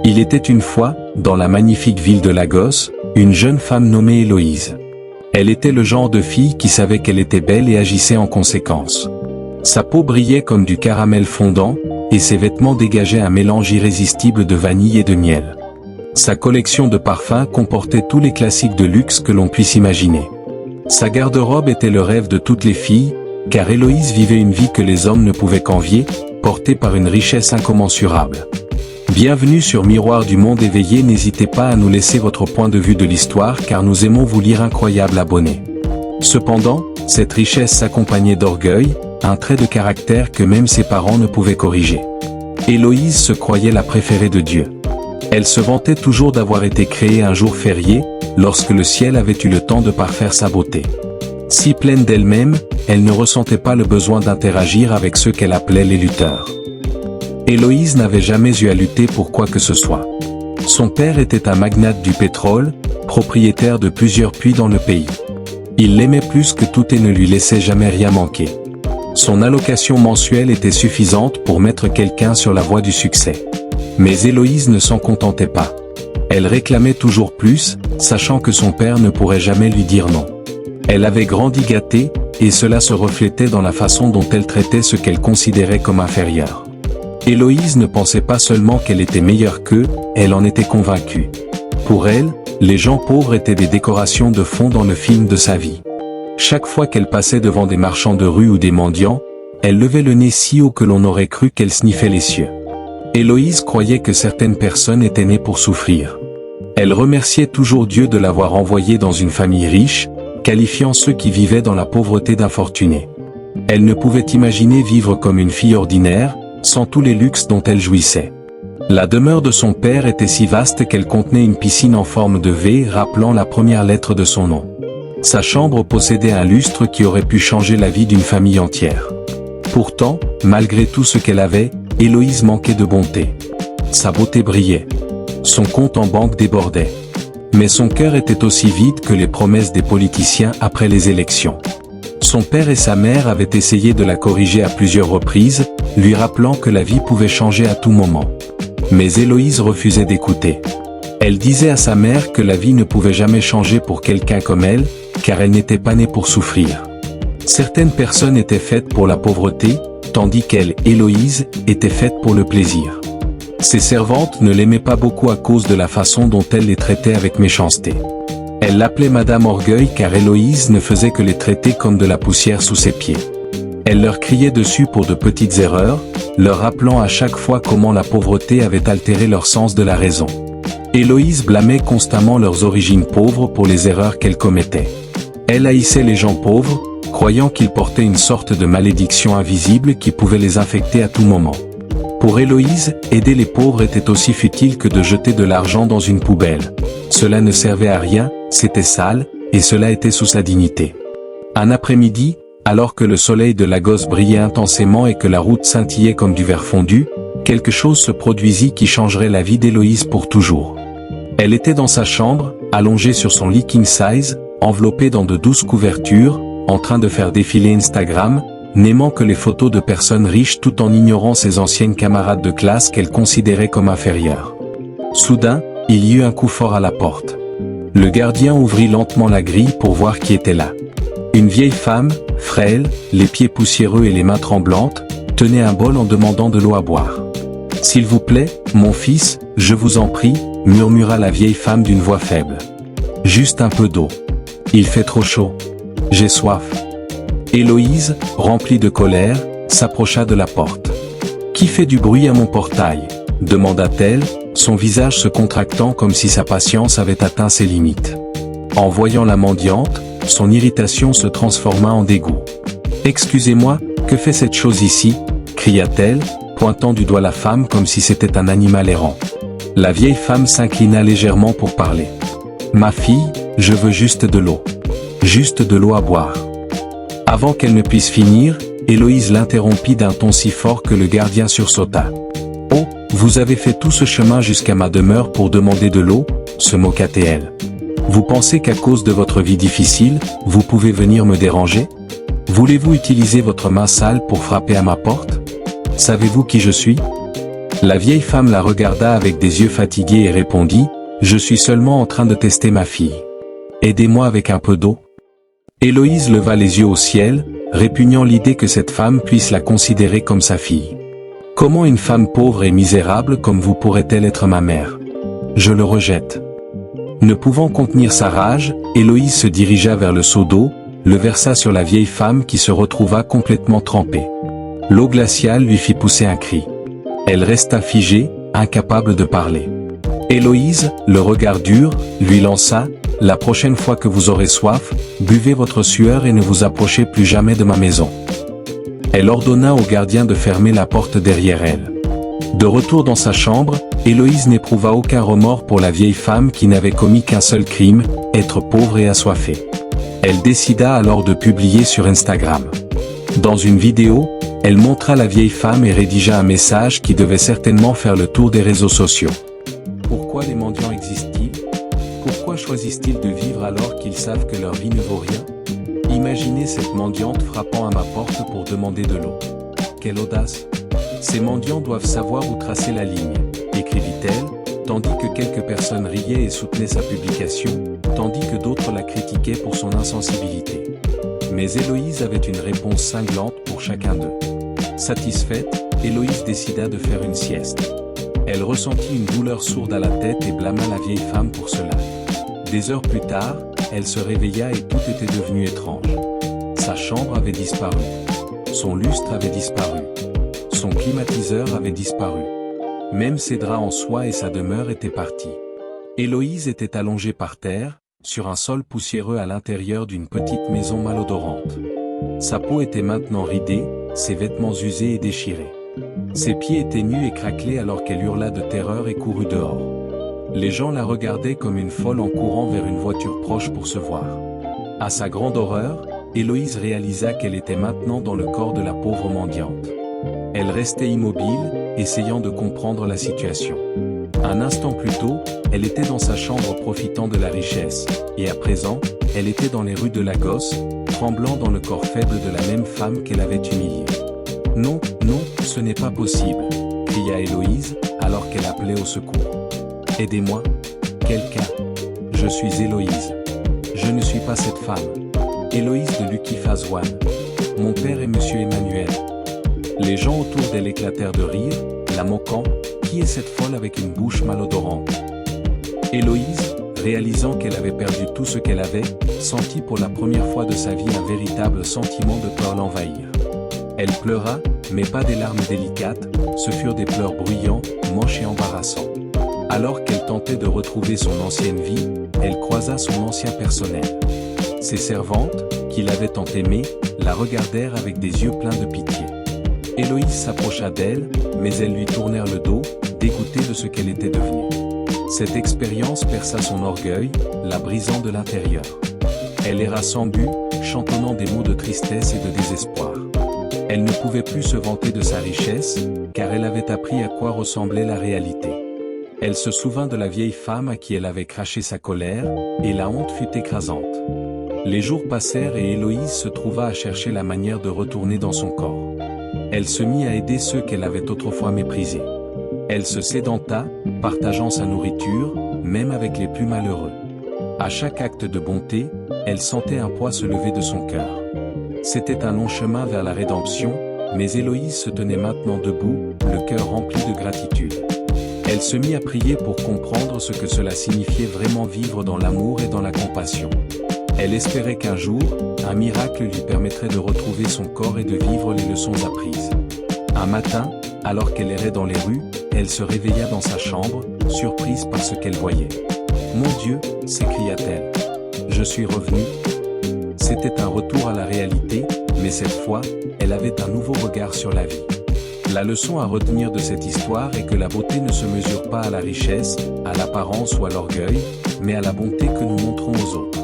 Il était une fois, dans la magnifique ville de Lagos, une jeune femme nommée Héloïse. Elle était le genre de fille qui savait qu'elle était belle et agissait en conséquence. Sa peau brillait comme du caramel fondant, et ses vêtements dégageaient un mélange irrésistible de vanille et de miel. Sa collection de parfums comportait tous les classiques de luxe que l'on puisse imaginer. Sa garde-robe était le rêve de toutes les filles, car Héloïse vivait une vie que les hommes ne pouvaient qu'envier, portée par une richesse incommensurable. Bienvenue sur Miroir du Monde Éveillé, n'hésitez pas à nous laisser votre point de vue de l'histoire car nous aimons vous lire. Incroyable abonné. Cependant, cette richesse s'accompagnait d'orgueil, un trait de caractère que même ses parents ne pouvaient corriger. Héloïse se croyait la préférée de Dieu. Elle se vantait toujours d'avoir été créée un jour férié, lorsque le ciel avait eu le temps de parfaire sa beauté. Si pleine d'elle-même, elle ne ressentait pas le besoin d'interagir avec ceux qu'elle appelait les lutteurs. Héloïse n'avait jamais eu à lutter pour quoi que ce soit. Son père était un magnate du pétrole, propriétaire de plusieurs puits dans le pays. Il l'aimait plus que tout et ne lui laissait jamais rien manquer. Son allocation mensuelle était suffisante pour mettre quelqu'un sur la voie du succès. Mais Héloïse ne s'en contentait pas. Elle réclamait toujours plus, sachant que son père ne pourrait jamais lui dire non. Elle avait grandi gâtée, et cela se reflétait dans la façon dont elle traitait ce qu'elle considérait comme inférieur. Héloïse ne pensait pas seulement qu'elle était meilleure qu'eux, elle en était convaincue. Pour elle, les gens pauvres étaient des décorations de fond dans le film de sa vie. Chaque fois qu'elle passait devant des marchands de rue ou des mendiants, elle levait le nez si haut que l'on aurait cru qu'elle sniffait les cieux. Héloïse croyait que certaines personnes étaient nées pour souffrir. Elle remerciait toujours Dieu de l'avoir envoyée dans une famille riche, qualifiant ceux qui vivaient dans la pauvreté d'infortunés. Elle ne pouvait imaginer vivre comme une fille ordinaire, sans tous les luxes dont elle jouissait. La demeure de son père était si vaste qu'elle contenait une piscine en forme de V rappelant la première lettre de son nom. Sa chambre possédait un lustre qui aurait pu changer la vie d'une famille entière. Pourtant, malgré tout ce qu'elle avait, Héloïse manquait de bonté. Sa beauté brillait. Son compte en banque débordait. Mais son cœur était aussi vide que les promesses des politiciens après les élections. Son père et sa mère avaient essayé de la corriger à plusieurs reprises, lui rappelant que la vie pouvait changer à tout moment. Mais Héloïse refusait d'écouter. Elle disait à sa mère que la vie ne pouvait jamais changer pour quelqu'un comme elle, car elle n'était pas née pour souffrir. Certaines personnes étaient faites pour la pauvreté, tandis qu'elle, Héloïse, était faite pour le plaisir. Ses servantes ne l'aimaient pas beaucoup à cause de la façon dont elle les traitait avec méchanceté. Elle l'appelait Madame Orgueil car Héloïse ne faisait que les traiter comme de la poussière sous ses pieds. Elle leur criait dessus pour de petites erreurs, leur rappelant à chaque fois comment la pauvreté avait altéré leur sens de la raison. Héloïse blâmait constamment leurs origines pauvres pour les erreurs qu'elles commettaient. Elle haïssait les gens pauvres, croyant qu'ils portaient une sorte de malédiction invisible qui pouvait les infecter à tout moment. Pour Héloïse, aider les pauvres était aussi futile que de jeter de l'argent dans une poubelle. Cela ne servait à rien, c'était sale, et cela était sous sa dignité. Un après-midi, alors que le soleil de Lagos brillait intensément et que la route scintillait comme du verre fondu, quelque chose se produisit qui changerait la vie d'Héloïse pour toujours. Elle était dans sa chambre, allongée sur son lit king size, enveloppée dans de douces couvertures, en train de faire défiler Instagram, n'aimant que les photos de personnes riches tout en ignorant ses anciennes camarades de classe qu'elle considérait comme inférieures. Soudain, il y eut un coup fort à la porte. Le gardien ouvrit lentement la grille pour voir qui était là. Une vieille femme, frêle, les pieds poussiéreux et les mains tremblantes, tenait un bol en demandant de l'eau à boire. « S'il vous plaît, mon fils, je vous en prie », murmura la vieille femme d'une voix faible. « Juste un peu d'eau. Il fait trop chaud. J'ai soif. » Héloïse, remplie de colère, s'approcha de la porte. « Qui fait du bruit à mon portail ?» demanda-t-elle, son visage se contractant comme si sa patience avait atteint ses limites. En voyant la mendiante, son irritation se transforma en dégoût. « Excusez-moi, que fait cette chose ici ?» cria-t-elle, pointant du doigt la femme comme si c'était un animal errant. La vieille femme s'inclina légèrement pour parler. « Ma fille, je veux juste de l'eau. Juste de l'eau à boire. » Avant qu'elle ne puisse finir, Héloïse l'interrompit d'un ton si fort que le gardien sursauta. « Oh, vous avez fait tout ce chemin jusqu'à ma demeure pour demander de l'eau ?» se moqua-t-elle. « Vous pensez qu'à cause de votre vie difficile, vous pouvez venir me déranger? Voulez-vous utiliser votre main sale pour frapper à ma porte? Savez-vous qui je suis ? La vieille femme la regarda avec des yeux fatigués et répondit, « Je suis seulement en train de tester ma fille. Aidez-moi avec un peu d'eau. » Héloïse leva les yeux au ciel, répugnant l'idée que cette femme puisse la considérer comme sa fille. « Comment une femme pauvre et misérable comme vous pourrait-elle être ma mère? Je le rejette. » Ne pouvant contenir sa rage, Héloïse se dirigea vers le seau d'eau, le versa sur la vieille femme qui se retrouva complètement trempée. L'eau glaciale lui fit pousser un cri. Elle resta figée, incapable de parler. Héloïse, le regard dur, lui lança, « La prochaine fois que vous aurez soif, buvez votre sueur et ne vous approchez plus jamais de ma maison. » Elle ordonna au gardien de fermer la porte derrière elle. De retour dans sa chambre, Héloïse n'éprouva aucun remords pour la vieille femme qui n'avait commis qu'un seul crime, être pauvre et assoiffée. Elle décida alors de publier sur Instagram. Dans une vidéo, elle montra la vieille femme et rédigea un message qui devait certainement faire le tour des réseaux sociaux. Pourquoi les mendiants existent-ils? Pourquoi choisissent-ils de vivre alors qu'ils savent que leur vie ne vaut rien? Imaginez cette mendiante frappant à ma porte pour demander de l'eau. Quelle audace! Ces mendiants doivent savoir où tracer la ligne, écrivit-elle, tandis que quelques personnes riaient et soutenaient sa publication, tandis que d'autres la critiquaient pour son insensibilité. Mais Héloïse avait une réponse cinglante pour chacun d'eux. Satisfaite, Héloïse décida de faire une sieste. Elle ressentit une douleur sourde à la tête et blâma la vieille femme pour cela. Des heures plus tard, elle se réveilla et tout était devenu étrange. Sa chambre avait disparu. Son lustre avait disparu. Son climatiseur avait disparu. Même ses draps en soie et sa demeure étaient partis. Héloïse était allongée par terre, sur un sol poussiéreux à l'intérieur d'une petite maison malodorante. Sa peau était maintenant ridée, ses vêtements usés et déchirés. Ses pieds étaient nus et craquelés alors qu'elle hurla de terreur et courut dehors. Les gens la regardaient comme une folle en courant vers une voiture proche pour se voir. À sa grande horreur, Héloïse réalisa qu'elle était maintenant dans le corps de la pauvre mendiante. Elle restait immobile, essayant de comprendre la situation. Un instant plus tôt, elle était dans sa chambre profitant de la richesse, et à présent, elle était dans les rues de Lagos, tremblant dans le corps faible de la même femme qu'elle avait humiliée. « Non, non, ce n'est pas possible !» cria Héloïse, alors qu'elle appelait au secours. « Aidez-moi, quelqu'un. Je suis Héloïse. Je ne suis pas cette femme. Héloïse de Lucky Phase One. Mon père est Monsieur Emmanuel. » Les gens autour d'elle éclatèrent de rire, la moquant. Qui est cette folle avec une bouche malodorante? Héloïse, réalisant qu'elle avait perdu tout ce qu'elle avait, sentit pour la première fois de sa vie un véritable sentiment de peur l'envahir. Elle pleura, mais pas des larmes délicates, ce furent des pleurs bruyants, moches et embarrassants. Alors qu'elle tentait de retrouver son ancienne vie, elle croisa son ancien personnel. Ses servantes, qui l'avaient tant aimée, la regardèrent avec des yeux pleins de pitié. Héloïse s'approcha d'elle, mais elles lui tournèrent le dos, dégoûtée de ce qu'elle était devenue. Cette expérience perça son orgueil, la brisant de l'intérieur. Elle erra sans but, chantonnant des mots de tristesse et de désespoir. Elle ne pouvait plus se vanter de sa richesse, car elle avait appris à quoi ressemblait la réalité. Elle se souvint de la vieille femme à qui elle avait craché sa colère, et la honte fut écrasante. Les jours passèrent et Héloïse se trouva à chercher la manière de retourner dans son corps. Elle se mit à aider ceux qu'elle avait autrefois méprisés. Elle se sédenta, partageant sa nourriture, même avec les plus malheureux. À chaque acte de bonté, elle sentait un poids se lever de son cœur. C'était un long chemin vers la rédemption, mais Héloïse se tenait maintenant debout, le cœur rempli de gratitude. Elle se mit à prier pour comprendre ce que cela signifiait vraiment vivre dans l'amour et dans la compassion. Elle espérait qu'un jour, un miracle lui permettrait de retrouver son corps et de vivre les leçons apprises. Un matin, alors qu'elle errait dans les rues, elle se réveilla dans sa chambre, surprise par ce qu'elle voyait. « Mon Dieu !» s'écria-t-elle. « Je suis revenue !» C'était un retour à la réalité, mais cette fois, elle avait un nouveau regard sur la vie. La leçon à retenir de cette histoire est que la beauté ne se mesure pas à la richesse, à l'apparence ou à l'orgueil, mais à la bonté que nous montrons aux autres.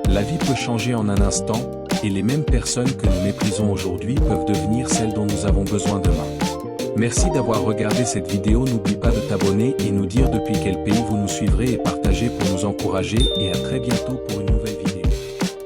La vie peut changer en un instant, et les mêmes personnes que nous méprisons aujourd'hui peuvent devenir celles dont nous avons besoin demain. Merci d'avoir regardé cette vidéo, n'oublie pas de t'abonner et nous dire depuis quel pays vous nous suivrez et partager pour nous encourager et à très bientôt pour une nouvelle vidéo.